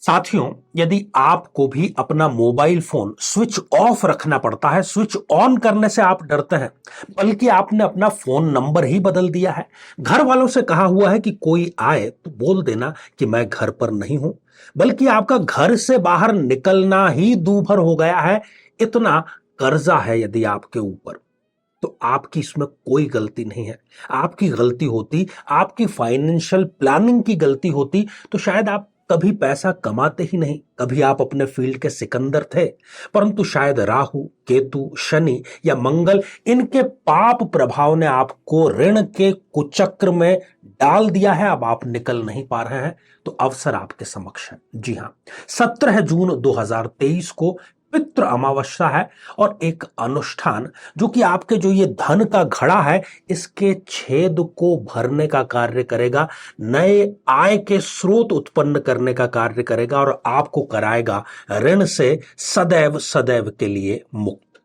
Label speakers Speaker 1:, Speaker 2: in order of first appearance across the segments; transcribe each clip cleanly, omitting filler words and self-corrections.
Speaker 1: साथियों, यदि आपको भी अपना मोबाइल फोन स्विच ऑफ रखना पड़ता है, स्विच ऑन करने से आप डरते हैं, बल्कि आपने अपना फोन नंबर ही बदल दिया है। घर वालों से कहा हुआ है कि कोई आए तो बोल देना कि मैं घर पर नहीं हूं, बल्कि आपका घर से बाहर निकलना ही दूभर हो गया है। इतना कर्जा है यदि आपके ऊपर, तो आपकी इसमें कोई गलती नहीं है। आपकी गलती होती, आपकी फाइनेंशियल प्लानिंग की गलती होती, तो शायद आप कभी पैसा कमाते ही नहीं। कभी आप अपने फील्ड के सिकंदर थे, परंतु शायद राहु, केतु, शनि या मंगल, इनके पाप प्रभाव ने आपको ऋण के कुचक्र में डाल दिया है। अब आप निकल नहीं पा रहे हैं, तो अवसर आपके समक्ष है। जी हां, 17 जून 2023 को पितृ अमावस्या है और एक अनुष्ठान जो कि आपके जो ये धन का घड़ा है, इसके छेद को भरने का कार्य करेगा, नए आय के स्रोत उत्पन्न करने का कार्य करेगा और आपको कराएगा ऋण से सदैव सदैव के लिए मुक्त।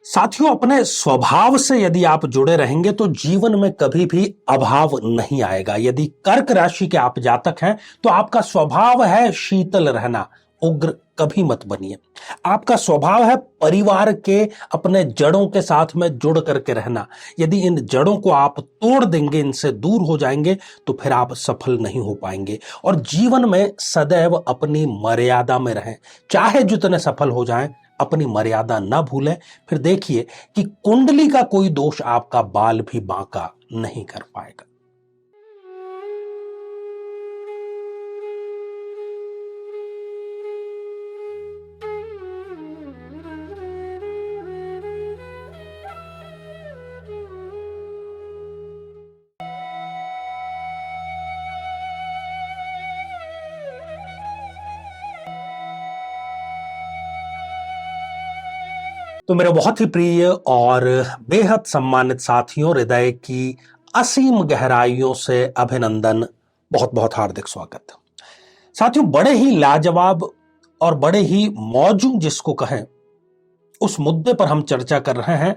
Speaker 1: साथियों, अपने स्वभाव से यदि आप जुड़े रहेंगे तो जीवन में कभी भी अभाव नहीं आएगा। यदि कर्क राशि के आप जातक हैं तो आपका स्वभाव है शीतल रहना, उग्र कभी मत बनिए। आपका स्वभाव है परिवार के अपने जड़ों के साथ में जुड़ करके रहना। यदि इन जड़ों को आप तोड़ देंगे, इनसे दूर हो जाएंगे, तो फिर आप सफल नहीं हो पाएंगे। और जीवन में सदैव अपनी मर्यादा में रहें, चाहे जितने सफल हो जाएं, अपनी मर्यादा ना भूलें। फिर देखिए कि कुंडली का कोई दोष आपका बाल भी बांका नहीं कर पाएगा। तो मेरे बहुत ही प्रिय और बेहद सम्मानित साथियों, हृदय की असीम गहराइयों से अभिनंदन, बहुत बहुत हार्दिक स्वागत। साथियों, बड़े ही लाजवाब और बड़े ही मौजूद जिसको कहें, उस मुद्दे पर हम चर्चा कर रहे हैं,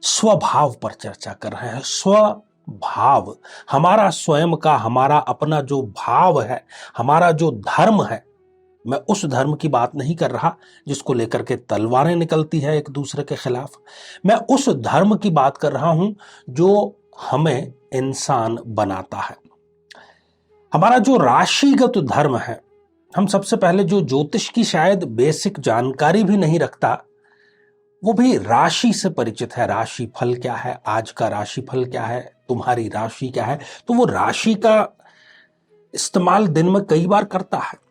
Speaker 1: स्वभाव पर चर्चा कर रहे हैं। स्वभाव, हमारा स्वयं का, हमारा अपना जो भाव है, हमारा जो धर्म है। मैं उस धर्म की बात नहीं कर रहा जिसको लेकर के तलवारें निकलती है एक दूसरे के खिलाफ। मैं उस धर्म की बात कर रहा हूं जो हमें इंसान बनाता है। हमारा जो राशिगत धर्म है, हम सबसे पहले जो ज्योतिष की शायद बेसिक जानकारी भी नहीं रखता, वो भी राशि से परिचित है। राशि फल क्या है, आज का राशि फल क्या है, तुम्हारी राशि क्या है, तो वो राशि का इस्तेमाल दिन में कई बार करता है।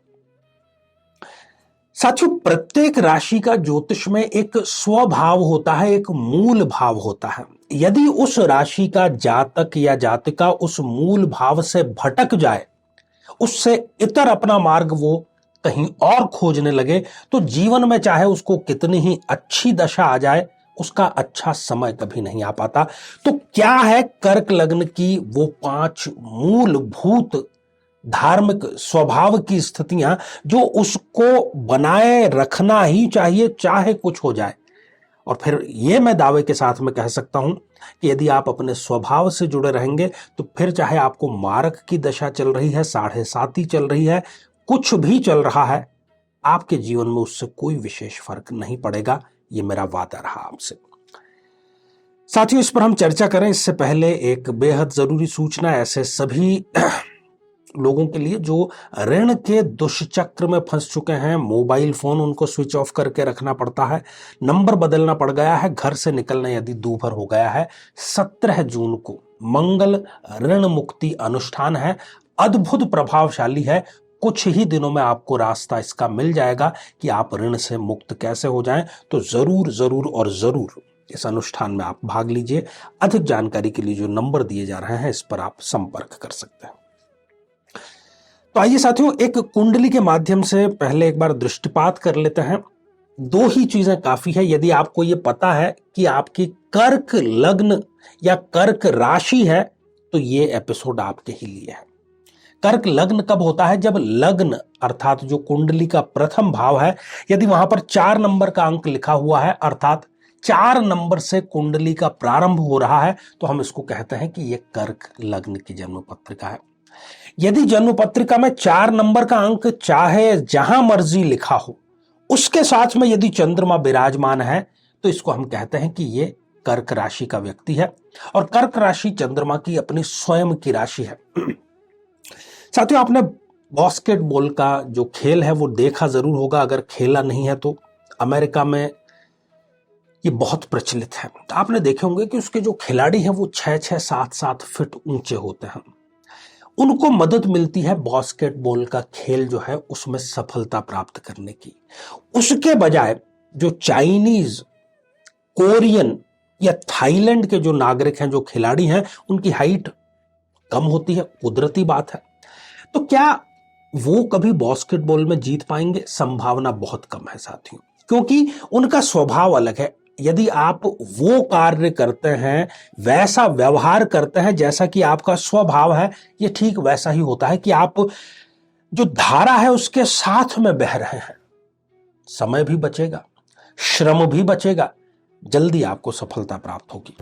Speaker 1: साथियों, प्रत्येक राशि का ज्योतिष में एक स्वभाव होता है, एक मूल भाव होता है। यदि उस राशि का जातक या जातिका उस मूल भाव से भटक जाए, उससे इतर अपना मार्ग वो कहीं और खोजने लगे, तो जीवन में चाहे उसको कितनी ही अच्छी दशा आ जाए, उसका अच्छा समय कभी नहीं आ पाता। तो क्या है कर्क लग्न की वो 5 मूलभूत धार्मिक स्वभाव की स्थितियां जो उसको बनाए रखना ही चाहिए, चाहे कुछ हो जाए। और फिर यह मैं दावे के साथ में कह सकता हूं कि यदि आप अपने स्वभाव से जुड़े रहेंगे, तो फिर चाहे आपको मारक की दशा चल रही है, 7.5 चल रही है, कुछ भी चल रहा है, आपके जीवन में उससे कोई विशेष फर्क नहीं पड़ेगा। यह मेरा वादा रहा आपसे। साथियों, इस पर हम चर्चा करें इससे पहले एक बेहद जरूरी सूचना ऐसे सभी लोगों के लिए जो ऋण के दुष्चक्र में फंस चुके हैं। मोबाइल फोन उनको स्विच ऑफ करके रखना पड़ता है, नंबर बदलना पड़ गया है, घर से निकलना यदि दूभर हो गया है। 17 जून को मंगल ऋण मुक्ति अनुष्ठान है, अद्भुत प्रभावशाली है। कुछ ही दिनों में आपको रास्ता इसका मिल जाएगा कि आप ऋण से मुक्त कैसे हो जाएं। तो जरूर जरूर और जरूर इस अनुष्ठान में आप भाग लीजिए। अधिक जानकारी के लिए जो नंबर दिए जा रहे हैं, इस पर आप संपर्क कर सकते हैं। तो आइए साथियों, एक कुंडली के माध्यम से पहले एक बार दृष्टिपात कर लेते हैं। 2 ही चीजें काफी है। यदि आपको यह पता है कि आपकी कर्क लग्न या कर्क राशि है, तो यह एपिसोड आपके ही लिए है। कर्क लग्न कब होता है? जब लग्न अर्थात जो कुंडली का प्रथम भाव है, यदि वहां पर 4 नंबर का अंक लिखा हुआ है, अर्थात 4 नंबर से कुंडली का प्रारंभ हो रहा है, तो हम इसको कहते हैं कि यह कर्क लग्न की जन्म पत्रिका है। यदि जन्म पत्रिका में 4 नंबर का अंक चाहे जहां मर्जी लिखा हो, उसके साथ में यदि चंद्रमा विराजमान है, तो इसको हम कहते हैं कि ये कर्क राशि का व्यक्ति है। और कर्क राशि चंद्रमा की अपनी स्वयं की राशि है। साथियों, आपने बास्केटबॉल का जो खेल है वो देखा जरूर होगा, अगर खेला नहीं है तो। अमेरिका में ये बहुत प्रचलित है। तो आपने देखे होंगे कि उसके जो खिलाड़ी हैं वो 6-6, 7-7 फीट ऊंचे होते हैं। उनको मदद मिलती है बास्केटबॉल का खेल जो है उसमें सफलता प्राप्त करने की। उसके बजाय जो चाइनीज, कोरियन या थाईलैंड के जो नागरिक हैं, जो खिलाड़ी हैं, उनकी हाइट कम होती है, कुदरती बात है। तो क्या वो कभी बास्केटबॉल में जीत पाएंगे? संभावना बहुत कम है साथियों, क्योंकि उनका स्वभाव अलग है। यदि आप वो कार्य करते हैं, वैसा व्यवहार करते हैं जैसा कि आपका स्वभाव है, ये ठीक वैसा ही होता है कि आप जो धारा है उसके साथ में बह रहे हैं। समय भी बचेगा, श्रम भी बचेगा, जल्दी आपको सफलता प्राप्त होगी।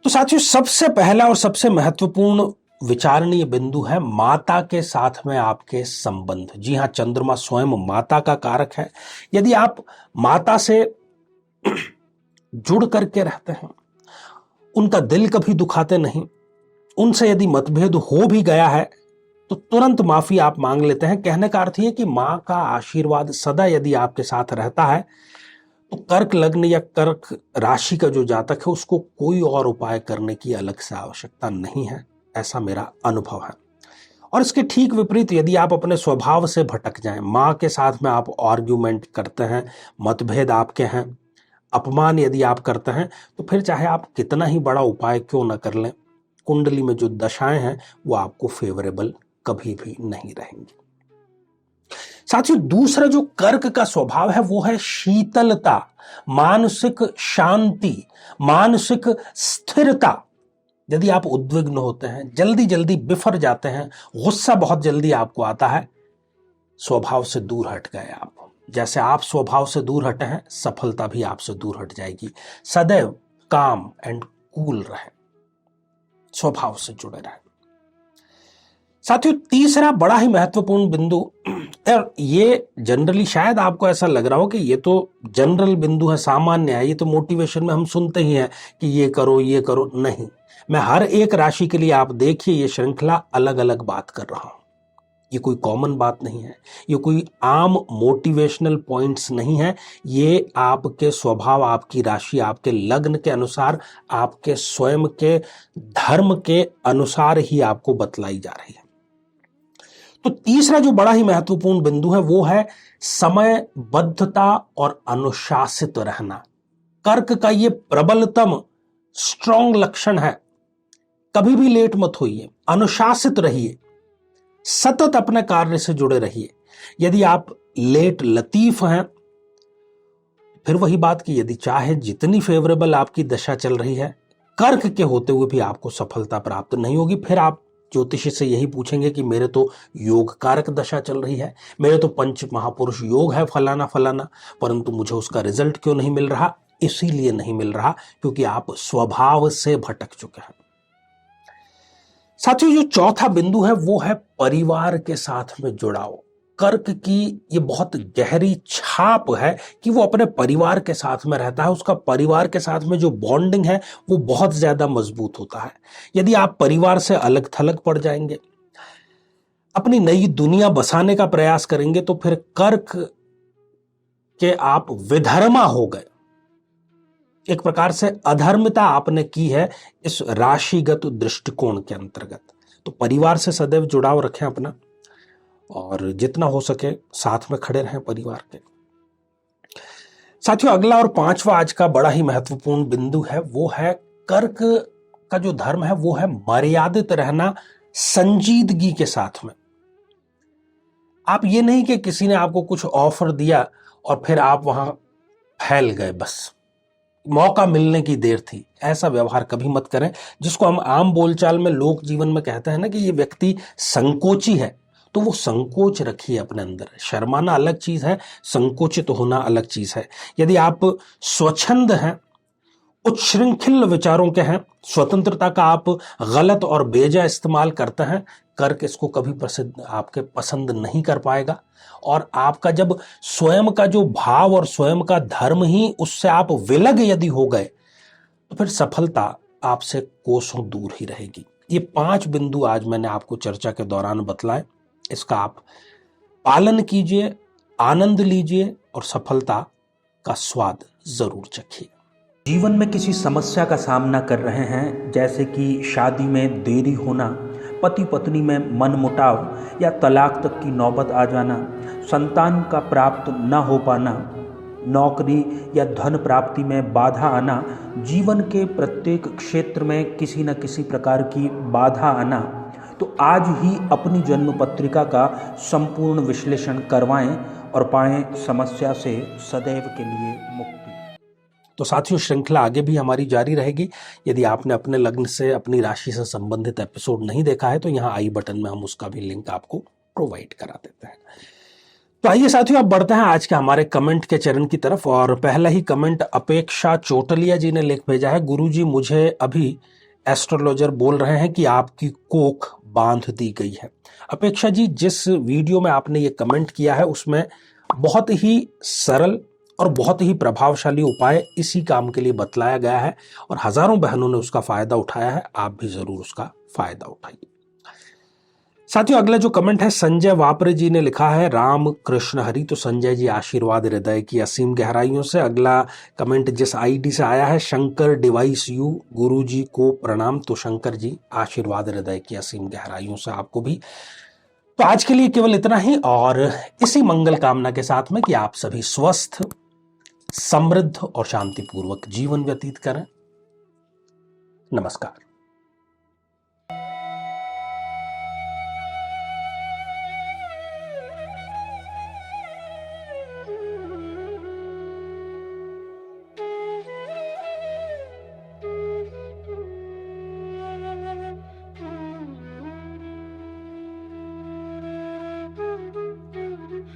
Speaker 1: तो साथियों, सबसे पहला और सबसे महत्वपूर्ण विचारणीय बिंदु है माता के साथ में आपके संबंध। जी हां, चंद्रमा स्वयं माता का कारक है। यदि आप माता से जुड़ करके रहते हैं, उनका दिल कभी दुखाते नहीं, उनसे यदि मतभेद हो भी गया है तो तुरंत माफी आप मांग लेते हैं। कहने का अर्थ यह कि मां का आशीर्वाद सदा यदि आपके साथ रहता है तो कर्क लग्न या कर्क राशि का जो जातक है उसको कोई और उपाय करने की अलग से आवश्यकता नहीं है, ऐसा मेरा अनुभव है। और इसके ठीक विपरीत यदि आप अपने स्वभाव से भटक जाएं, मां के साथ में आप आर्ग्यूमेंट करते हैं, मतभेद आपके हैं, अपमान यदि आप करते हैं, तो फिर चाहे आप कितना ही बड़ा उपाय क्यों न कर लें, कुंडली में जो दशाएं हैं वो आपको फेवरेबल कभी भी नहीं रहेंगी। साथियों, दूसरा जो कर्क का स्वभाव है वो है शीतलता, मानसिक शांति, मानसिक स्थिरता। यदि आप उद्विग्न होते हैं, जल्दी जल्दी बिफर जाते हैं, गुस्सा बहुत जल्दी आपको आता है, स्वभाव से दूर हट गए आप। जैसे आप स्वभाव से दूर हटे हैं, सफलता भी आपसे दूर हट जाएगी। सदैव काम एंड कूल रहे, स्वभाव से जुड़े रहे। साथियों, तीसरा बड़ा ही महत्वपूर्ण बिंदु, और ये जनरली शायद आपको ऐसा लग रहा हो कि ये तो जनरल बिंदु है, सामान्य है, ये तो मोटिवेशन में हम सुनते ही हैं कि ये करो ये करो। नहीं, मैं हर एक राशि के लिए, आप देखिए, ये श्रृंखला अलग अलग बात कर रहा हूं। ये कोई कॉमन बात नहीं है, ये कोई आम मोटिवेशनल पॉइंट्स नहीं है। ये आपके स्वभाव, आपकी राशि, आपके लग्न के अनुसार, आपके स्वयं के धर्म के अनुसार ही आपको बतलाई जा रही है। तो तीसरा जो बड़ा ही महत्वपूर्ण बिंदु है वो है समयबद्धता और अनुशासित रहना। कर्क का ये प्रबलतम स्ट्रॉन्ग लक्षण है। कभी भी लेट मत होइए, अनुशासित रहिए, सतत अपने कार्य से जुड़े रहिए। यदि आप लेट लतीफ हैं, फिर वही बात कि यदि चाहे जितनी फेवरेबल आपकी दशा चल रही है, कर्क के होते हुए भी आपको सफलता प्राप्त नहीं होगी। फिर आप ज्योतिषी से यही पूछेंगे कि मेरे तो योग कारक दशा चल रही है, मेरे तो पंच महापुरुष योग है फलाना फलाना, परंतु मुझे उसका रिजल्ट क्यों नहीं मिल रहा? इसीलिए नहीं मिल रहा क्योंकि आप स्वभाव से भटक चुके हैं। साथियों, जो चौथा बिंदु है वो है परिवार के साथ में जुड़ाव। कर्क की ये बहुत गहरी छाप है कि वो अपने परिवार के साथ में रहता है, उसका परिवार के साथ में जो बॉन्डिंग है वो बहुत ज्यादा मजबूत होता है। यदि आप परिवार से अलग थलग पड़ जाएंगे, अपनी नई दुनिया बसाने का प्रयास करेंगे, तो फिर कर्क के आप विधर्मा हो गए। एक प्रकार से अधर्मिता आपने की है इस राशिगत दृष्टिकोण के अंतर्गत। तो परिवार से सदैव जुड़ाव रखें अपना, और जितना हो सके साथ में खड़े रहें परिवार के। साथियों, अगला और पांचवा आज का बड़ा ही महत्वपूर्ण बिंदु है वो है कर्क का जो धर्म है वो है मर्यादित रहना, संजीदगी के साथ में। आप ये नहीं कि किसी ने आपको कुछ ऑफर दिया और फिर आप वहां फैल गए, बस मौका मिलने की देर थी। ऐसा व्यवहार कभी मत करें, जिसको हम आम बोलचाल में लोक जीवन में कहते हैं ना कि ये व्यक्ति संकोची है। तो वो संकोच रखिए अपने अंदर। शर्माना अलग चीज है, संकोचित होना अलग चीज है। यदि आप स्वच्छंद हैं, उच्छृंखल विचारों के हैं, स्वतंत्रता का आप गलत और बेजा इस्तेमाल करते हैं, करके इसको कभी प्रसिद्ध आपके पसंद नहीं कर पाएगा। और आपका जब स्वयं का जो भाव और स्वयं का धर्म ही उससे आप विलग यदि हो गए तो फिर सफलता आपसे कोसों दूर ही रहेगी। ये 5 बिंदु आज मैंने आपको चर्चा के दौरान बतलाए, इसका आप पालन कीजिए, आनंद लीजिए और सफलता का स्वाद जरूर चखिए।
Speaker 2: जीवन में किसी समस्या का सामना कर रहे हैं, जैसे कि शादी में देरी होना, पति पत्नी में मनमुटाव या तलाक तक की नौबत आ जाना, संतान का प्राप्त न हो पाना, नौकरी या धन प्राप्ति में बाधा आना, जीवन के प्रत्येक क्षेत्र में किसी न किसी प्रकार की बाधा आना, तो आज ही अपनी जन्म पत्रिका का संपूर्ण विश्लेषण करवाएं और पाएं समस्या से सदैव के लिए मुक्ति।
Speaker 1: तो साथियों, श्रृंखला आगे भी हमारी जारी रहेगी। यदि आपने अपने लग्न से, अपनी राशि से संबंधित एपिसोड नहीं देखा है तो यहाँ आई बटन में हम उसका भी लिंक आपको प्रोवाइड करा देते हैं। तो आइए साथियों, अब बढ़ते हैं आज के हमारे कमेंट के चरण की तरफ। और पहला ही कमेंट अपेक्षा चोटलिया जी ने लिख भेजा है। गुरुजी, मुझे अभी एस्ट्रोलॉजर बोल रहे हैं कि आपकी कोख बांध दी गई है। अपेक्षा जी, जिस वीडियो में आपने ये कमेंट किया है उसमें बहुत ही सरल और बहुत ही प्रभावशाली उपाय इसी काम के लिए बतलाया गया है और हजारों बहनों ने उसका फायदा उठाया है। आप भी जरूर उसका फायदा उठाइए। साथियों, अगला जो कमेंट है संजय वापरे जी ने लिखा है, राम कृष्ण हरि। तो संजय जी, आशीर्वाद हृदय की असीम गहराइयों से। अगला कमेंट जिस आईडी से आया है, शंकर डिवाइस यू, गुरु जी को प्रणाम। तो शंकर जी, आशीर्वाद हृदय की असीम गहराइयों से आपको भी। तो आज के लिए केवल इतना ही, और इसी मंगल कामना के साथ में कि आप सभी स्वस्थ, समृद्ध और शांतिपूर्वक जीवन व्यतीत करें। नमस्कार।